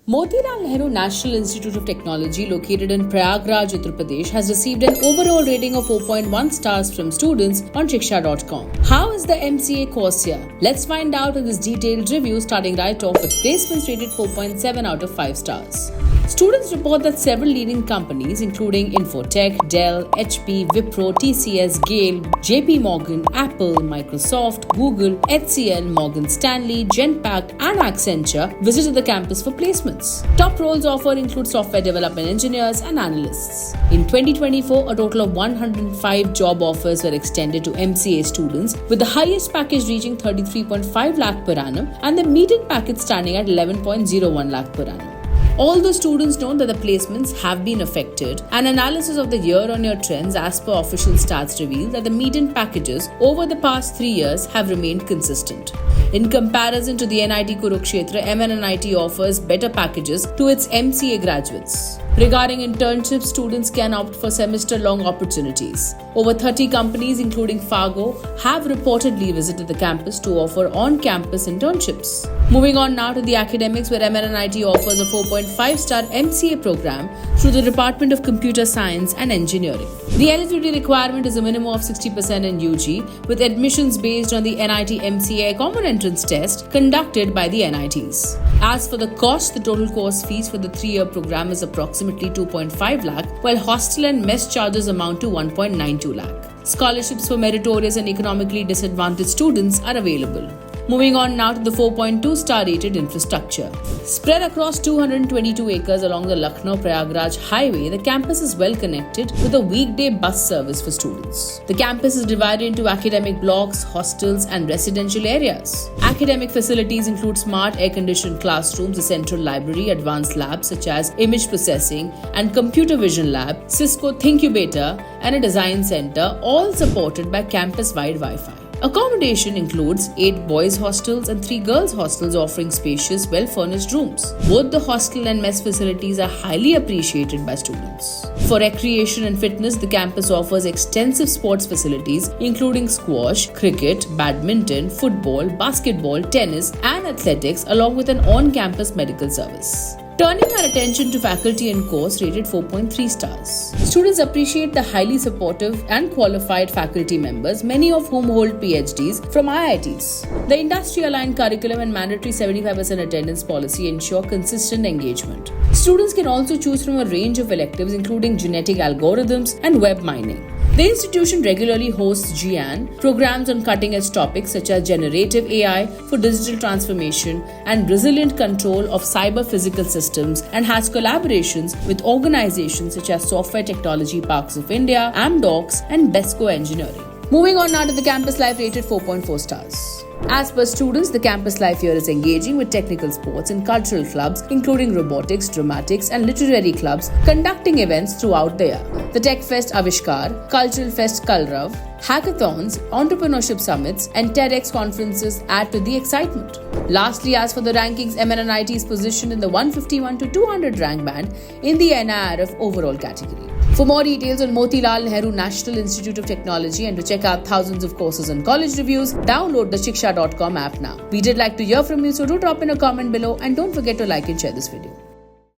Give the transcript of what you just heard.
Motilal Nehru National Institute of Technology, located in Prayagraj, Uttar Pradesh, has received an overall rating of 4.1 stars from students on Shiksha.com. How is the MCA course here? Let's find out in this detailed review, starting right off with placements rated 4.7 out of 5 stars. Students report that several leading companies including Infotech, Dell, HP, Wipro, TCS, Gale, JP Morgan, Apple, Microsoft, Google, HCL, Morgan Stanley, Genpact and Accenture visited the campus for placements. Top roles offered include software development engineers and analysts. In 2024, a total of 105 job offers were extended to MCA students, with the highest package reaching 33.5 lakh per annum and the median package standing at 11.01 lakh per annum. Although students note that the placements have been affected, an analysis of the year-on-year trends as per official stats reveal that the median packages over the past 3 years have remained consistent. In comparison to the NIT Kurukshetra, MNNIT offers better packages to its MCA graduates. Regarding internships, students can opt for semester-long opportunities. Over 30 companies, including Fargo, have reportedly visited the campus to offer on-campus internships. Moving on now to the academics, where MNNIT offers a 4.5-star MCA program through the Department of Computer Science and Engineering. The eligibility requirement is a minimum of 60% in UG, with admissions based on the NIT MCA Common Entrance Test conducted by the NITs. As for the cost, the total course fees for the 3-year program is approximately 2.5 lakh, while hostel and mess charges amount to 1.92 lakh. Scholarships for meritorious and economically disadvantaged students are available. Moving on now to the 4.2-star rated infrastructure. Spread across 222 acres along the Lucknow-Prayagraj highway, the campus is well connected with a weekday bus service for students. The campus is divided into academic blocks, hostels and residential areas. Academic facilities include smart air-conditioned classrooms, a central library, advanced labs such as image processing and computer vision lab, Cisco Thinkubator and a design center, all supported by campus-wide Wi-Fi. Accommodation includes 8 boys' hostels and 3 girls' hostels offering spacious, well-furnished rooms. Both the hostel and mess facilities are highly appreciated by students. For recreation and fitness, the campus offers extensive sports facilities including squash, cricket, badminton, football, basketball, tennis and athletics, along with an on-campus medical service. Turning our attention to faculty and course, rated 4.3 stars. Students appreciate the highly supportive and qualified faculty members, many of whom hold PhDs from IITs. The industry-aligned curriculum and mandatory 75% attendance policy ensure consistent engagement. Students can also choose from a range of electives including genetic algorithms and web mining. The institution regularly hosts GIAN programs on cutting-edge topics such as generative AI for digital transformation and resilient control of cyber-physical systems, and has collaborations with organizations such as Software Technology Parks of India, Amdocs and BESCO Engineering. Moving on now to the campus life, rated 4.4 stars. As per students, the campus life here is engaging with technical sports and cultural clubs including robotics, dramatics and literary clubs conducting events throughout the year. The Tech Fest Avishkar, Cultural Fest Kalrav, hackathons, entrepreneurship summits and TEDx conferences add to the excitement. Lastly, as for the rankings, MNNIT is positioned in the 151 to 200 rank band in the NIRF overall category. For more details on Motilal Nehru National Institute of Technology and to check out thousands of courses and college reviews, download the Shiksha.com app now. We did like to hear from you, so do drop in a comment below and don't forget to like and share this video.